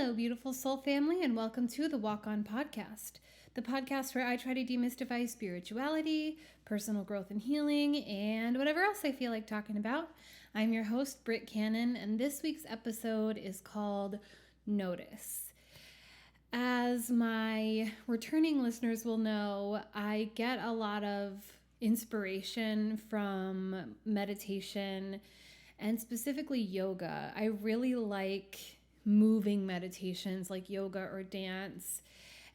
Hello, beautiful soul family, and welcome to the Walk On Podcast, the podcast where I try to demystify spirituality, personal growth and healing, and whatever else I feel like talking about. I'm your host, Britt Cannon, and this week's episode is called Notice. As my returning listeners will know, I get a lot of inspiration from meditation and specifically yoga. I really like moving meditations like yoga or dance,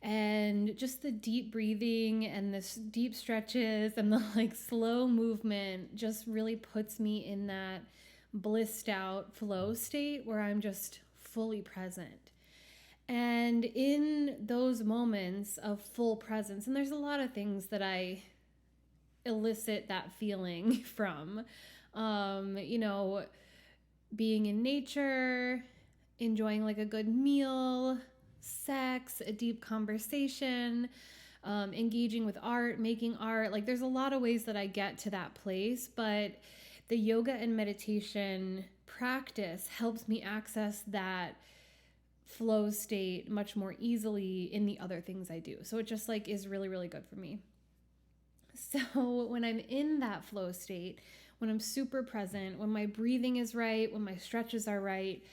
and just the deep breathing and the deep stretches and the slow movement just really puts me in that blissed out flow state where I'm just fully present. And in those moments of full presence, and there's a lot of things that I elicit that feeling from, being in nature, enjoying a good meal, sex, a deep conversation, engaging with art, making art. There's a lot of ways that I get to that place, but the yoga and meditation practice helps me access that flow state much more easily in the other things I do. So it just is really, really good for me. So when I'm in that flow state, when I'm super present, when my breathing is right, when my stretches are right,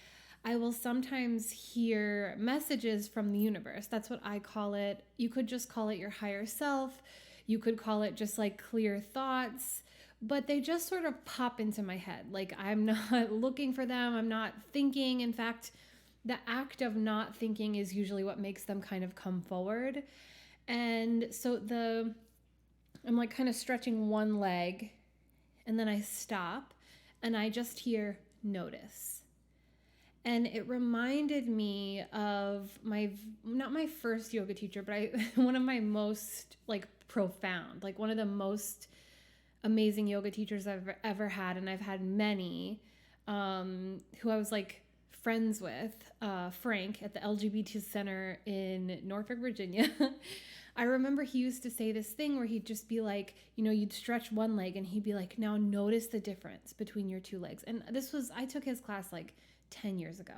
I will sometimes hear messages from the universe. That's what I call it. You could just call it your higher self. You could call it just clear thoughts, but they just sort of pop into my head. I'm not looking for them. I'm not thinking. In fact, the act of not thinking is usually what makes them kind of come forward. And so I'm kind of stretching one leg, and then I stop and I just hear notice. And it reminded me of not my first yoga teacher, but one of my most profound, one of the most amazing yoga teachers I've ever had. And I've had many, who I was friends with, Frank at the LGBT Center in Norfolk, Virginia. I remember he used to say this thing where he'd just be you'd stretch one leg and he'd be now notice the difference between your two legs. And I took his class 10 years ago.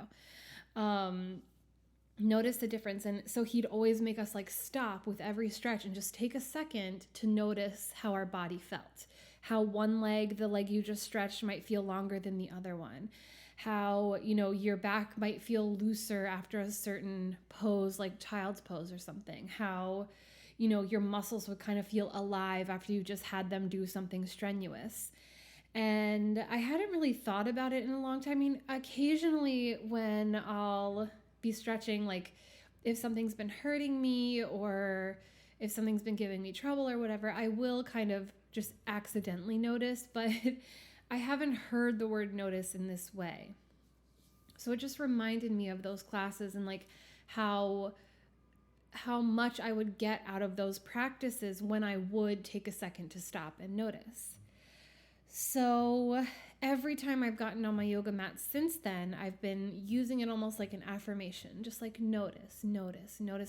Notice the difference. And so he'd always make us stop with every stretch and just take a second to notice how our body felt. How one leg, the leg you just stretched, might feel longer than the other one. How, your back might feel looser after a certain pose, like child's pose or something. How, your muscles would kind of feel alive after you just had them do something strenuous. And I hadn't really thought about it in a long time. I mean, occasionally when I'll be stretching, if something's been hurting me or if something's been giving me trouble or whatever, I will kind of just accidentally notice, but I haven't heard the word notice in this way. So it just reminded me of those classes and how much I would get out of those practices when I would take a second to stop and notice. So every time I've gotten on my yoga mat since then, I've been using it almost like an affirmation, just notice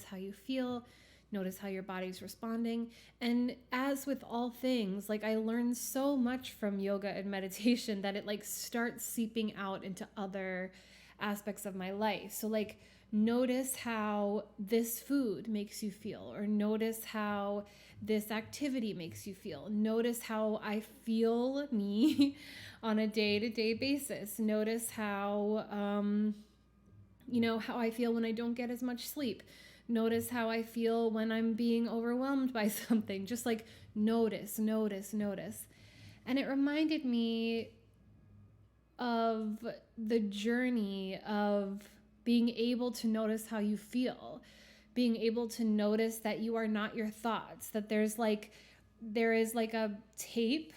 how you feel, notice how your body's responding. And as with all things, I learned so much from yoga and meditation that it starts seeping out into other aspects of my life. So notice how this food makes you feel, or notice how this activity makes you feel. Notice how I feel me on a day-to-day basis. Notice how, how I feel when I don't get as much sleep. Notice how I feel when I'm being overwhelmed by something. Just notice. And it reminded me of the journey of being able to notice how you feel, being able to notice that you are not your thoughts, that there is a tape,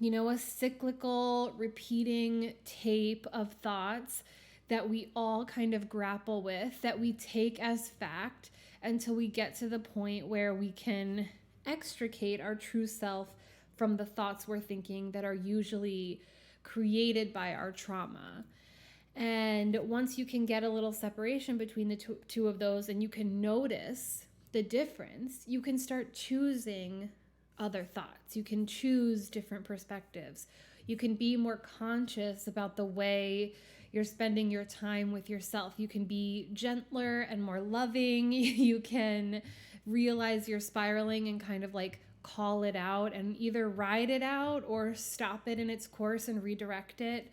a cyclical repeating tape of thoughts that we all kind of grapple with, that we take as fact until we get to the point where we can extricate our true self from the thoughts we're thinking that are usually created by our trauma. And once you can get a little separation between the two of those and you can notice the difference, you can start choosing other thoughts. You can choose different perspectives. You can be more conscious about the way you're spending your time with yourself. You can be gentler and more loving. You can realize you're spiraling and kind of like call it out and either ride it out or stop it in its course and redirect it.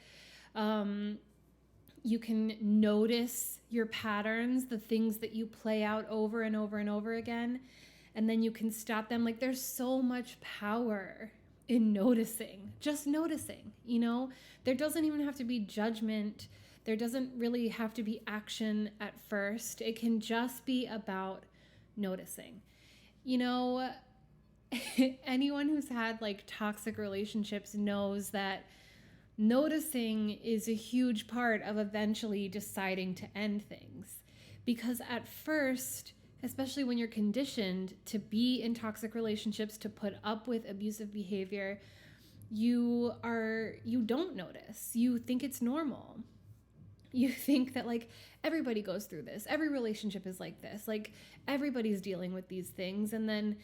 You can notice your patterns, the things that you play out over and over and over again, and then you can stop them. Like, there's so much power in noticing, just noticing, you know? There doesn't even have to be judgment. There doesn't really have to be action at first. It can just be about noticing. You know, anyone who's had like toxic relationships knows that noticing is a huge part of eventually deciding to end things. Because at first, especially when you're conditioned to be in toxic relationships, to put up with abusive behavior, you don't notice. You think it's normal. You think that like everybody goes through this. Every relationship is like this. Like everybody's dealing with these things. And then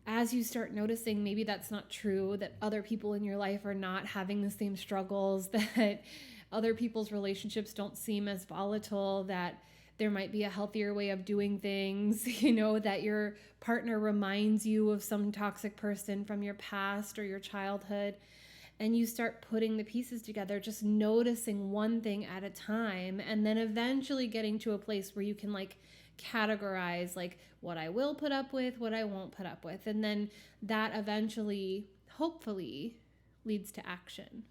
as you start noticing maybe that's not true, that other people in your life are not having the same struggles, that other people's relationships don't seem as volatile, that there might be a healthier way of doing things, you know, that your partner reminds you of some toxic person from your past or your childhood, and you start putting the pieces together, just noticing one thing at a time, and then eventually getting to a place where you can like categorize like what I will put up with, what I won't put up with. And then that eventually, hopefully, leads to action.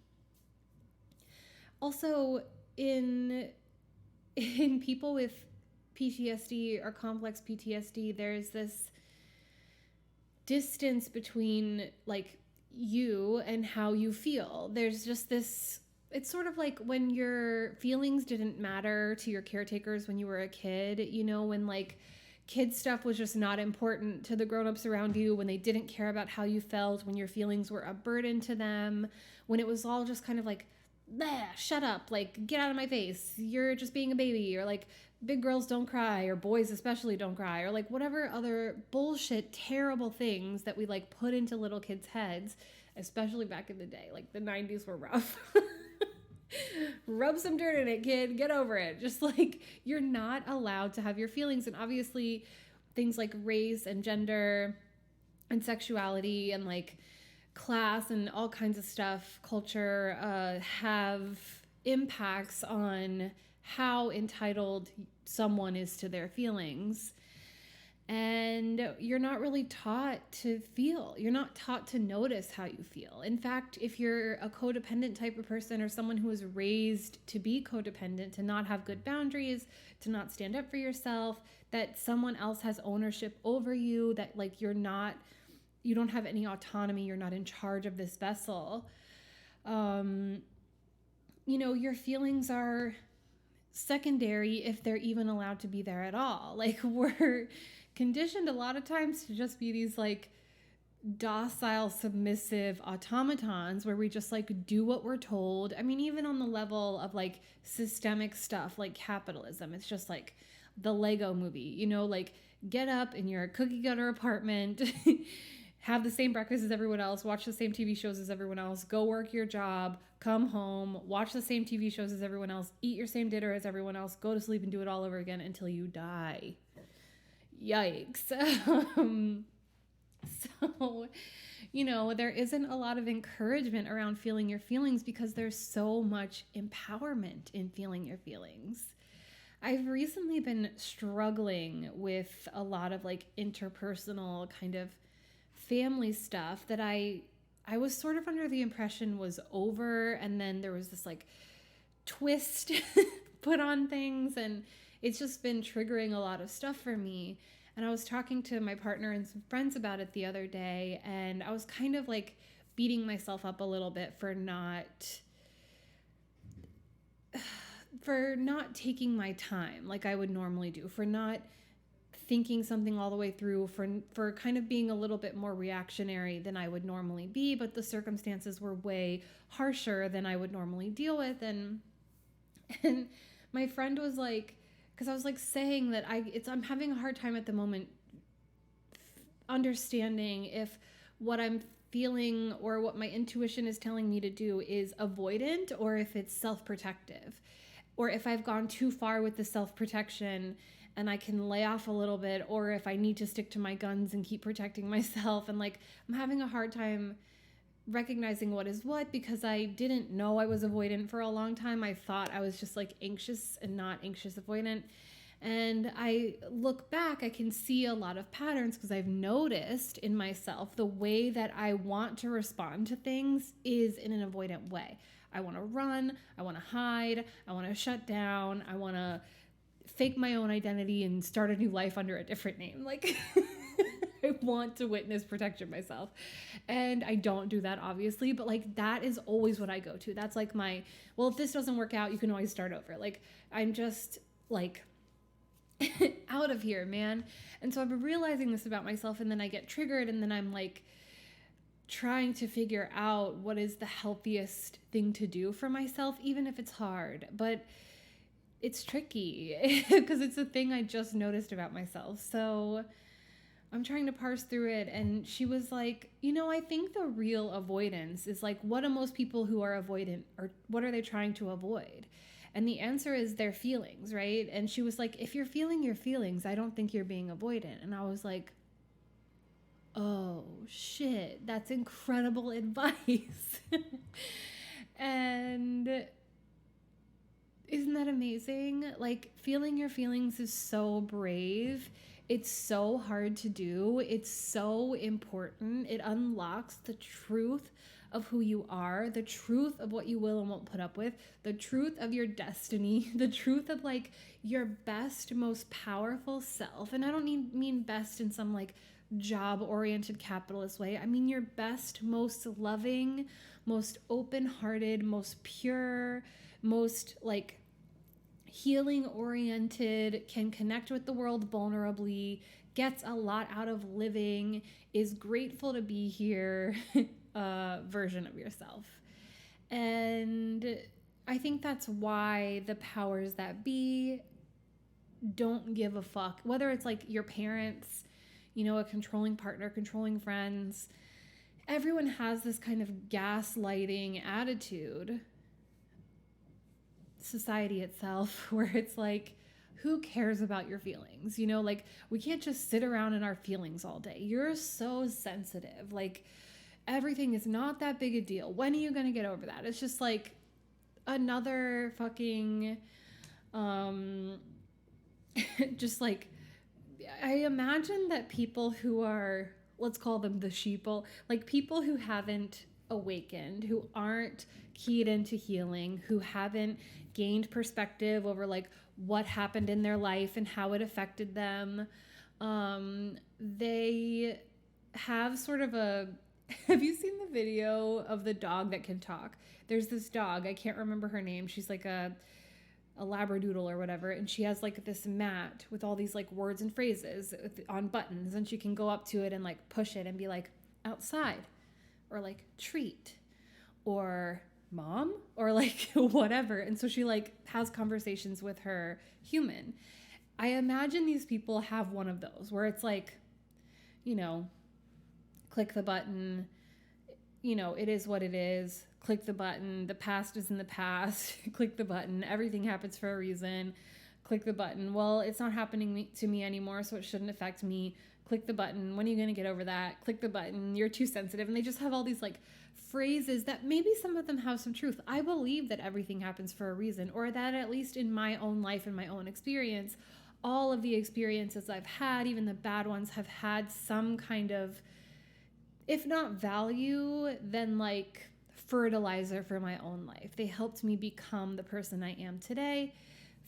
Also, in people with PTSD or complex PTSD, there's this distance between like you and how you feel. There's just this, it's sort of like when your feelings didn't matter to your caretakers when you were a kid, you know, when like kid stuff was just not important to the grown-ups around you, when they didn't care about how you felt, when your feelings were a burden to them, when it was all just kind of like, shut up, like get out of my face, you're just being a baby, or like big girls don't cry, or boys especially don't cry, or like whatever other bullshit, terrible things that we like put into little kids' heads, especially back in the day. Like the 90s were rough. Rub some dirt in it, kid. Get over it. Just like you're not allowed to have your feelings. And obviously things like race and gender and sexuality and like class and all kinds of stuff, culture, have impacts on how entitled someone is to their feelings. And you're not really taught to feel. You're not taught to notice how you feel. In fact, if you're a codependent type of person or someone who was raised to be codependent, to not have good boundaries, to not stand up for yourself, that someone else has ownership over you, that like you don't have any autonomy, you're not in charge of this vessel, you know, your feelings are secondary if they're even allowed to be there at all. Like we're conditioned a lot of times to just be these like docile, submissive automatons where we just like do what we're told. I mean, even on the level of like systemic stuff like capitalism, it's just like the Lego movie, you know, like get up in your cookie cutter apartment, have the same breakfast as everyone else, watch the same TV shows as everyone else, go work your job, come home, watch the same TV shows as everyone else, eat your same dinner as everyone else, go to sleep and do it all over again until you die. Yikes. So, you know, there isn't a lot of encouragement around feeling your feelings because there's so much empowerment in feeling your feelings. I've recently been struggling with a lot of like interpersonal kind of family stuff that I was sort of under the impression was over, and then there was this like twist put on things, and it's just been triggering a lot of stuff for me. And I was talking to my partner and some friends about it the other day, and I was kind of like beating myself up a little bit for not taking my time like I would normally do, for not thinking something all the way through, for kind of being a little bit more reactionary than I would normally be, but the circumstances were way harsher than I would normally deal with. And my friend was like, because I was like saying that I'm having a hard time at the moment understanding if what I'm feeling or what my intuition is telling me to do is avoidant or if it's self-protective. or if I've gone too far with the self-protection and I can lay off a little bit, or if I need to stick to my guns and keep protecting myself. And like, I'm having a hard time recognizing what is what, because I didn't know I was avoidant for a long time. I thought I was just like anxious and not anxious avoidant. And I look back, I can see a lot of patterns because I've noticed in myself the way that I want to respond to things is in an avoidant way. I want to run, I want to hide, I want to shut down, I want to fake my own identity and start a new life under a different name. Like, I want to witness protection myself. And I don't do that, obviously, but like, that is always what I go to. That's like my, well, if this doesn't work out, you can always start over. Like, I'm just like, out of here, man. And so I've been realizing this about myself, and then I get triggered, and then I'm like trying to figure out what is the healthiest thing to do for myself, even if it's hard. But it's tricky because it's a thing I just noticed about myself. So I'm trying to parse through it. And she was like, I think the real avoidance is like, what do most people who are avoidant, or what are they trying to avoid? And the answer is their feelings, right? And she was like, if you're feeling your feelings, I don't think you're being avoidant. And I was like, oh shit, that's incredible advice. And isn't that amazing? Like, feeling your feelings is so brave. It's so hard to do. It's so important. It unlocks the truth of who you are, the truth of what you will and won't put up with, the truth of your destiny, the truth of like your best, most powerful self. And I don't mean best in some like job-oriented capitalist way. I mean your best, most loving, most open-hearted, most pure, most like healing-oriented, can connect with the world vulnerably, gets a lot out of living, is grateful to be here version of yourself. And I think that's why the powers that be don't give a fuck, whether it's like your parents, a controlling partner, controlling friends. Everyone has this kind of gaslighting attitude, society itself, where it's like, who cares about your feelings? Like, we can't just sit around in our feelings all day. You're so sensitive. Like, everything is not that big a deal. When are you going to get over that? It's just like another fucking, just like, I imagine that people who are, let's call them the sheeple, like people who haven't awakened, who aren't keyed into healing, who haven't gained perspective over like what happened in their life and how it affected them. They have sort of a, have you seen the video of the dog that can talk? There's this dog, I can't remember her name. She's like a labradoodle or whatever, and she has like this mat with all these like words and phrases on buttons, and she can go up to it and like push it and be like, outside, or like treat, or mom, or like whatever. And so she like has conversations with her human. I imagine these people have one of those where it's like, click the button, it is what it is. Click the button. The past is in the past. Click the button. Everything happens for a reason. Click the button. Well, it's not happening to me anymore, so it shouldn't affect me. Click the button. When are you going to get over that? Click the button. You're too sensitive. And they just have all these like phrases that maybe some of them have some truth. I believe that everything happens for a reason, or that at least in my own life and my own experience, all of the experiences I've had, even the bad ones, have had some kind of, if not value, then like fertilizer for my own life. They helped me become the person I am today,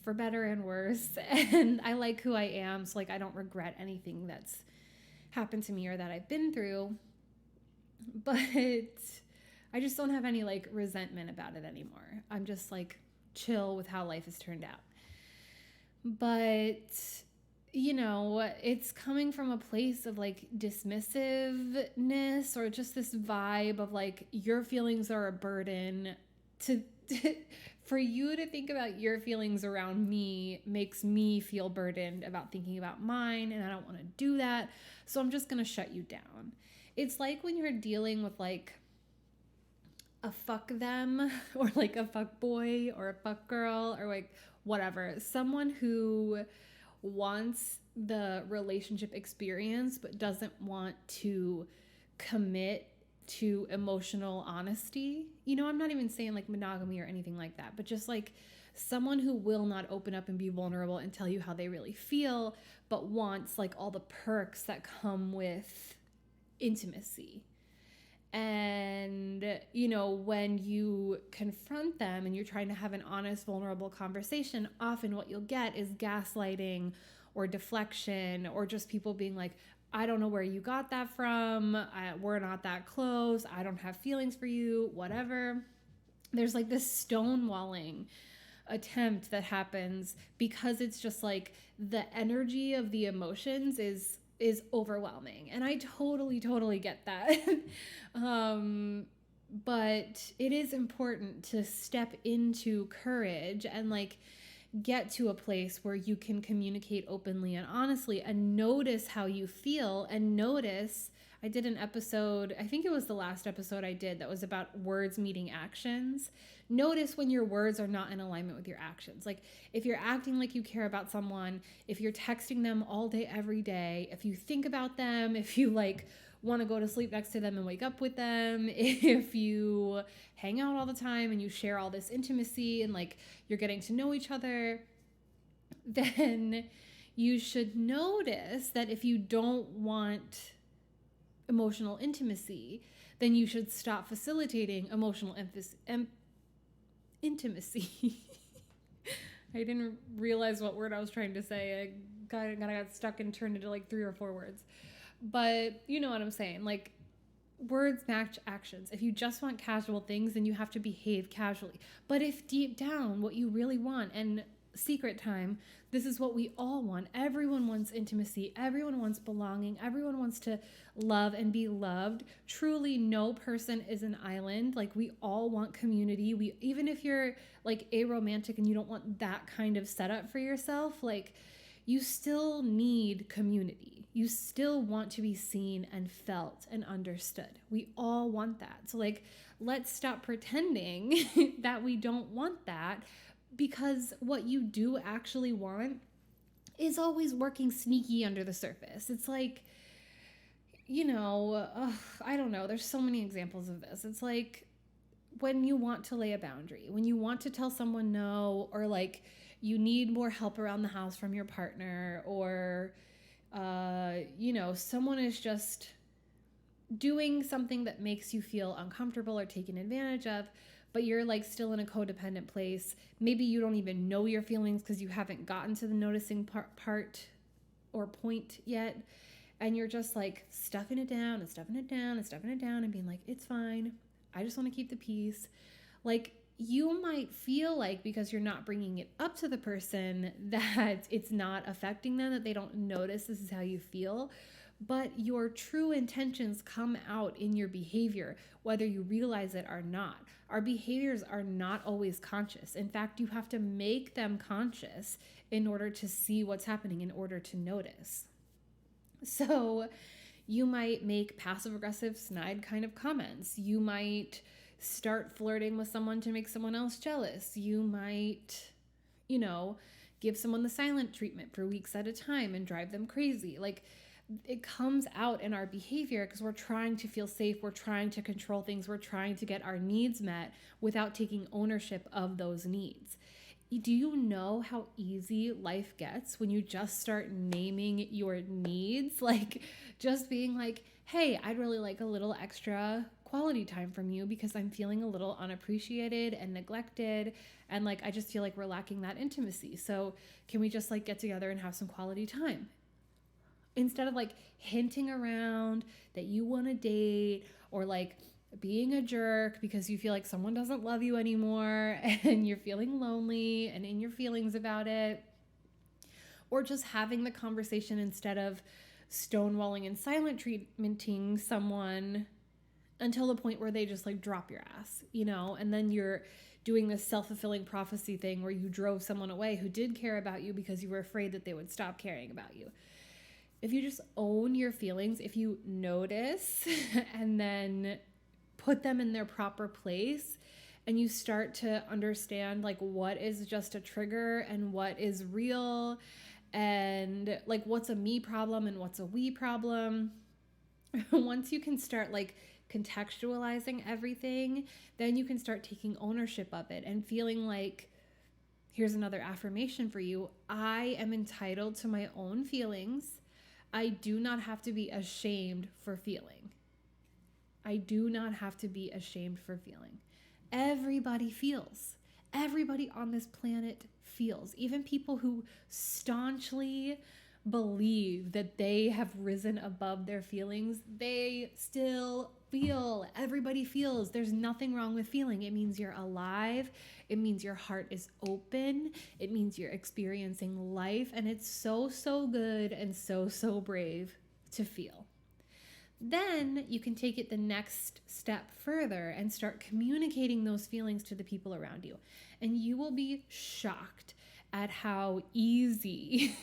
for better and worse. And I like who I am, so like I don't regret anything that's happened to me or that I've been through. But I just don't have any like resentment about it anymore. I'm just like chill with how life has turned out. But it's coming from a place of like dismissiveness, or just this vibe of like, your feelings are a burden. For you to think about your feelings around me makes me feel burdened about thinking about mine, and I don't want to do that. So I'm just going to shut you down. It's like when you're dealing with like a fuck them or like a fuck boy or a fuck girl or like whatever. Someone who wants the relationship experience but doesn't want to commit to emotional honesty. You know, I'm not even saying like monogamy or anything like that, but just like someone who will not open up and be vulnerable and tell you how they really feel, but wants like all the perks that come with intimacy. And, you know, when you confront them and you're trying to have an honest, vulnerable conversation, often what you'll get is gaslighting or deflection or just people being like, I don't know where you got that from. We're not that close. I don't have feelings for you, whatever. There's like this stonewalling attempt that happens because it's just like the energy of the emotions is overwhelming, and I totally get that. But it is important to step into courage and like get to a place where you can communicate openly and honestly and notice how you feel. And notice, I did an episode, I think it was the last episode I did, that was about words meeting actions. Notice when your words are not in alignment with your actions. Like if you're acting like you care about someone, if you're texting them all day, every day, if you think about them, if you like want to go to sleep next to them and wake up with them, if you hang out all the time and you share all this intimacy and like you're getting to know each other, then you should notice that if you don't want emotional intimacy, then you should stop facilitating emotional intimacy. I didn't realize what word I was trying to say. I got stuck and turned into like 3 or 4 words. But you know what I'm saying? Like, words match actions. If you just want casual things, then you have to behave casually. But if deep down what you really want, and secret time, this is what we all want. Everyone wants intimacy. Everyone wants belonging. Everyone wants to love and be loved. Truly, no person is an island. Like, we all want community. Even if you're like aromantic and you don't want that kind of setup for yourself, like, you still need community. You still want to be seen and felt and understood. We all want that. So like, let's stop pretending that we don't want that, because what you do actually want is always working sneaky under the surface. It's like, you know, I don't know. There's so many examples of this. It's like when you want to lay a boundary, when you want to tell someone no, or like you need more help around the house from your partner, or, you know, someone is just doing something that makes you feel uncomfortable or taken advantage of, but you're like still in a codependent place. Maybe you don't even know your feelings because you haven't gotten to the noticing part or point yet. And you're just like stuffing it down and stuffing it down and stuffing it down and being like, it's fine. I just want to keep the peace. Like, you might feel like because you're not bringing it up to the person that it's not affecting them, that they don't notice this is how you feel. But your true intentions come out in your behavior, whether you realize it or not. Our behaviors are not always conscious. In fact, you have to make them conscious in order to see what's happening, in order to notice. So you might make passive-aggressive, snide kind of comments. You might start flirting with someone to make someone else jealous. You might, you know, give someone the silent treatment for weeks at a time and drive them crazy. Like, it comes out in our behavior because we're trying to feel safe. We're trying to control things. We're trying to get our needs met without taking ownership of those needs. Do you know how easy life gets when you just start naming your needs? Like, just being like, hey, I'd really like a little extra quality time from you because I'm feeling a little unappreciated and neglected, and like I just feel like we're lacking that intimacy. So can we just like get together and have some quality time? Instead of like hinting around that you want to date, or like being a jerk because you feel like someone doesn't love you anymore and you're feeling lonely and in your feelings about it, or just having the conversation instead of stonewalling and silent treatmenting someone until the point where they just like drop your ass, you know, and then you're doing this self-fulfilling prophecy thing where you drove someone away who did care about you because you were afraid that they would stop caring about you. If you just own your feelings, if you notice and then put them in their proper place, and you start to understand like what is just a trigger and what is real, and like what's a me problem and what's a we problem. Once you can start like contextualizing everything, then you can start taking ownership of it and feeling like, here's another affirmation for you: I am entitled to my own feelings. I do not have to be ashamed for feeling. I do not have to be ashamed for feeling. Everybody feels. Everybody on this planet feels. Even people who staunchly believe that they have risen above their feelings, they still feel. Everybody feels. There's nothing wrong with feeling. It means you're alive. It means your heart is open. It means you're experiencing life. And it's so, so good and so, so brave to feel. Then you can take it the next step further and start communicating those feelings to the people around you. And you will be shocked at how easy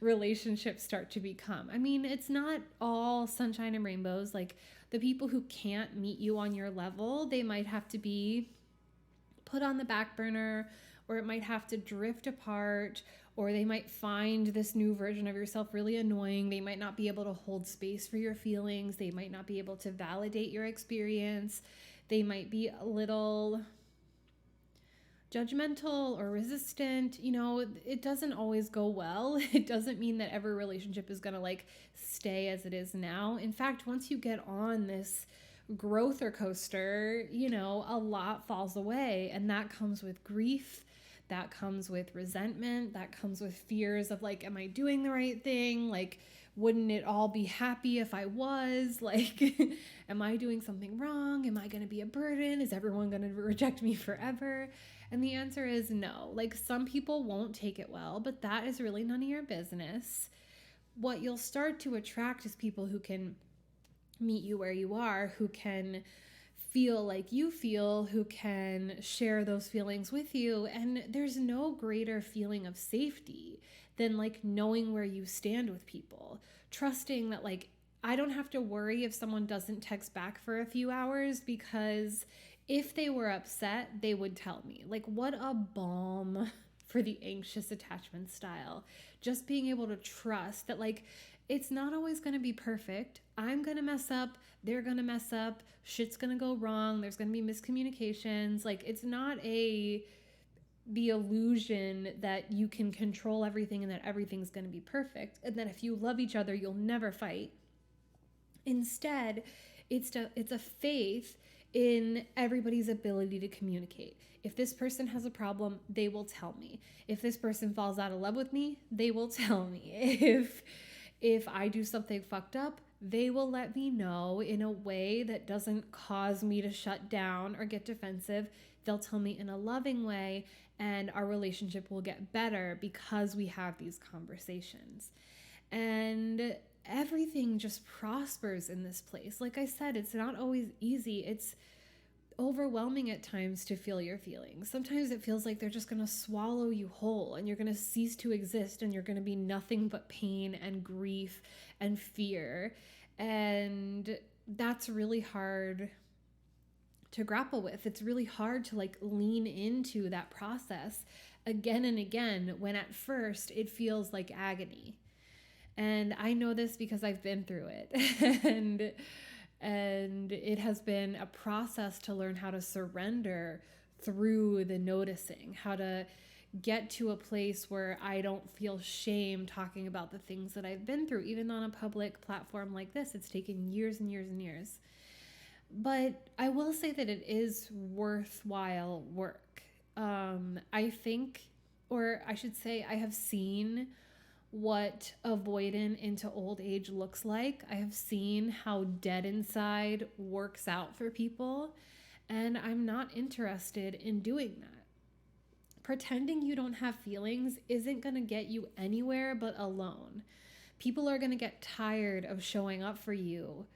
relationships start to become. I mean, it's not all sunshine and rainbows. Like, the people who can't meet you on your level, they might have to be put on the back burner, or it might have to drift apart, or they might find this new version of yourself really annoying. They might not be able to hold space for your feelings. They might not be able to validate your experience. They might be a little judgmental or resistant. You know, it doesn't always go well. It doesn't mean that every relationship is going to like stay as it is now. In fact, once you get on this growther coaster, you know, a lot falls away, and that comes with grief. That comes with resentment. That comes with fears of like, am I doing the right thing? Like, wouldn't it all be happy if I was? Like, am I doing something wrong? Am I going to be a burden? Is everyone going to reject me forever? And the answer is no. Like, some people won't take it well, but that is really none of your business. What you'll start to attract is people who can meet you where you are, who can feel like you feel, who can share those feelings with you. And there's no greater feeling of safety than like knowing where you stand with people, trusting that like I don't have to worry if someone doesn't text back for a few hours, because if they were upset, they would tell me. Like, what a balm for the anxious attachment style. Just being able to trust that like it's not always going to be perfect. I'm going to mess up. They're going to mess up. Shit's going to go wrong. There's going to be miscommunications. Like, it's not the illusion that you can control everything and that everything's going to be perfect, and that if you love each other, you'll never fight. Instead, it's a faith in everybody's ability to communicate. If this person has a problem, they will tell me. If this person falls out of love with me, they will tell me. If I do something fucked up, they will let me know in a way that doesn't cause me to shut down or get defensive. They'll tell me in a loving way, and our relationship will get better because we have these conversations. And everything just prospers in this place. Like I said, it's not always easy. It's overwhelming at times to feel your feelings. Sometimes it feels like they're just going to swallow you whole, and you're going to cease to exist, and you're going to be nothing but pain and grief and fear. And that's really hard to grapple with. It's really hard to like lean into that process again and again when at first it feels like agony. And I know this because I've been through it. And it has been a process to learn how to surrender through the noticing, how to get to a place where I don't feel shame talking about the things that I've been through. Even on a public platform like this, it's taken years and years and years. But I will say that it is worthwhile work. I think, or I should say, I have seen what avoidant into old age looks like. I have seen how dead inside works out for people, and I'm not interested in doing that. Pretending you don't have feelings isn't going to get you anywhere but alone. People are going to get tired of showing up for you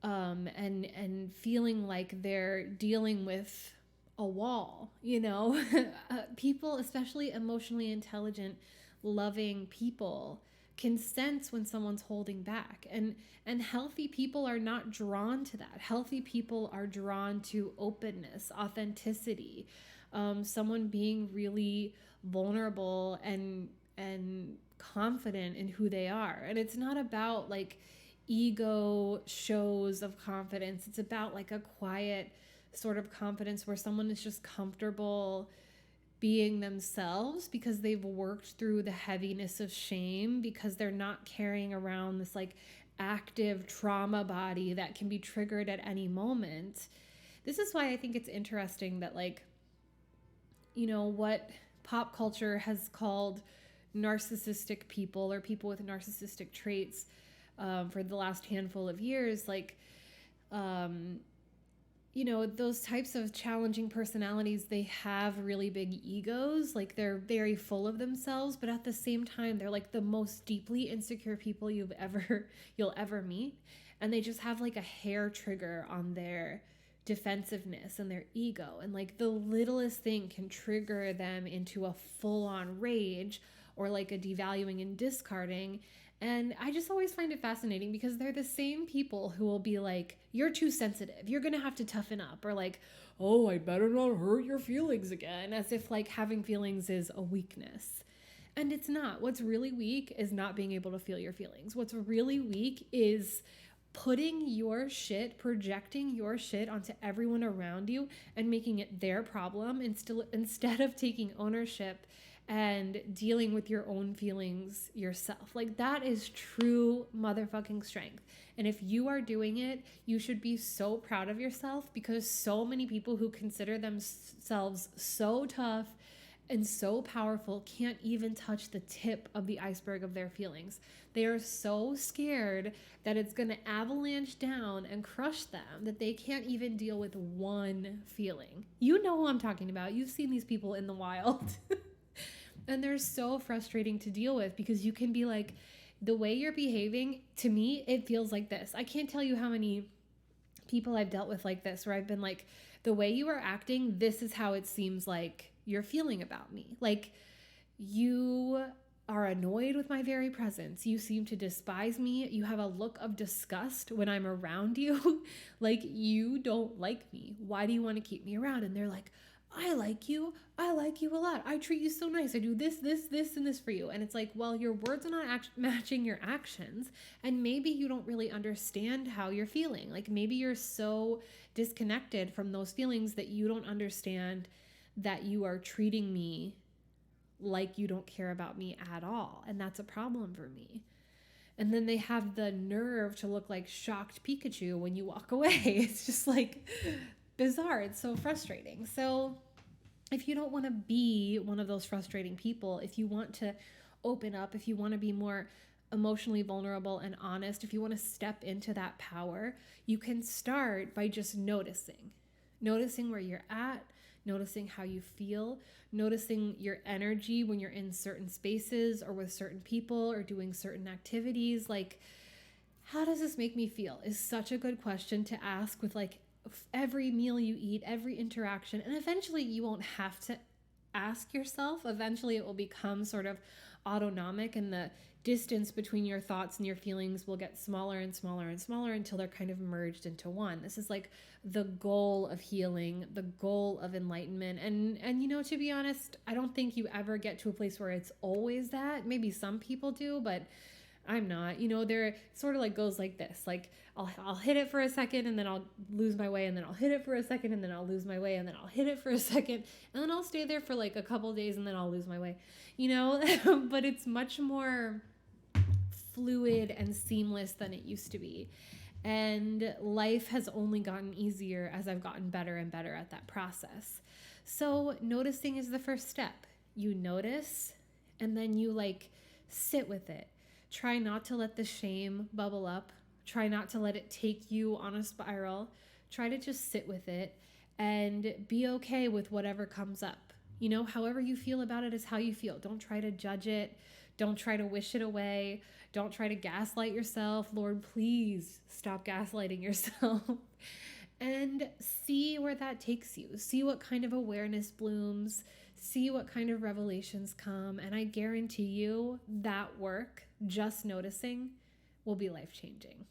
and feeling like they're dealing with a wall, you know? People, especially emotionally intelligent, loving people, can sense when someone's holding back. And healthy people are not drawn to that. Healthy people are drawn to openness, authenticity, someone being really vulnerable and confident in who they are. And it's not about like ego shows of confidence. It's about like a quiet sort of confidence where someone is just comfortable being themselves because they've worked through the heaviness of shame, because they're not carrying around this like active trauma body that can be triggered at any moment. This is why I think it's interesting that, like, you know, what pop culture has called narcissistic people or people with narcissistic traits for the last handful of years, like, you know, those types of challenging personalities, they have really big egos. Like, they're very full of themselves, but at the same time, they're like the most deeply insecure people you'll ever meet. And they just have like a hair trigger on their defensiveness and their ego. And like the littlest thing can trigger them into a full-on rage or like a devaluing and discarding. And I just always find it fascinating because they're the same people who will be like, you're too sensitive, you're gonna have to toughen up, or like, oh, I'd better not hurt your feelings again, as if like having feelings is a weakness. And it's not. What's really weak is not being able to feel your feelings. What's really weak is putting your shit, projecting your shit onto everyone around you and making it their problem instead of taking ownership and dealing with your own feelings yourself. Like, that is true motherfucking strength. And if you are doing it, you should be so proud of yourself, because so many people who consider themselves so tough and so powerful can't even touch the tip of the iceberg of their feelings. They are so scared that it's going to avalanche down and crush them that they can't even deal with one feeling. You know who I'm talking about. You've seen these people in the wild. And they're so frustrating to deal with, because you can be like, the way you're behaving, to me, it feels like this. I can't tell you how many people I've dealt with like this, where I've been like, the way you are acting, this is how it seems like you're feeling about me. Like, you are annoyed with my very presence. You seem to despise me. You have a look of disgust when I'm around you. Like, you don't like me. Why do you want to keep me around? And they're like, I like you. I like you a lot. I treat you so nice. I do this, and this for you. And it's like, well, your words are not matching your actions. And maybe you don't really understand how you're feeling. Like, maybe you're so disconnected from those feelings that you don't understand that you are treating me like you don't care about me at all. And that's a problem for me. And then they have the nerve to look like shocked Pikachu when you walk away. It's just like bizarre. It's so frustrating. So if you don't want to be one of those frustrating people, if you want to open up, if you want to be more emotionally vulnerable and honest, if you want to step into that power, you can start by just noticing where you're at, noticing how you feel, noticing your energy when you're in certain spaces or with certain people or doing certain activities. Like, how does this make me feel is such a good question to ask with like every meal you eat, every interaction. And eventually you won't have to ask yourself. Eventually it will become sort of autonomic, and the distance between your thoughts and your feelings will get smaller and smaller and smaller until they're kind of merged into one. This is like the goal of healing, the goal of enlightenment. And you know, to be honest, I don't think you ever get to a place where it's always that. Maybe some people do, but I'm not. You know, there sort of like goes like this. Like, I'll hit it for a second and then I'll lose my way, and then I'll hit it for a second and then I'll lose my way, and then I'll hit it for a second and then I'll stay there for like a couple days and then I'll lose my way, you know. But it's much more fluid and seamless than it used to be. And life has only gotten easier as I've gotten better and better at that process. So noticing is the first step. You notice, and then you like sit with it. Try not to let the shame bubble up. Try not to let it take you on a spiral. Try to just sit with it and be okay with whatever comes up. You know, however you feel about it is how you feel. Don't try to judge it. Don't try to wish it away. Don't try to gaslight yourself. Lord, please stop gaslighting yourself. And see where that takes you. See what kind of awareness blooms. See what kind of revelations come. And I guarantee you that work, just noticing will be life changing.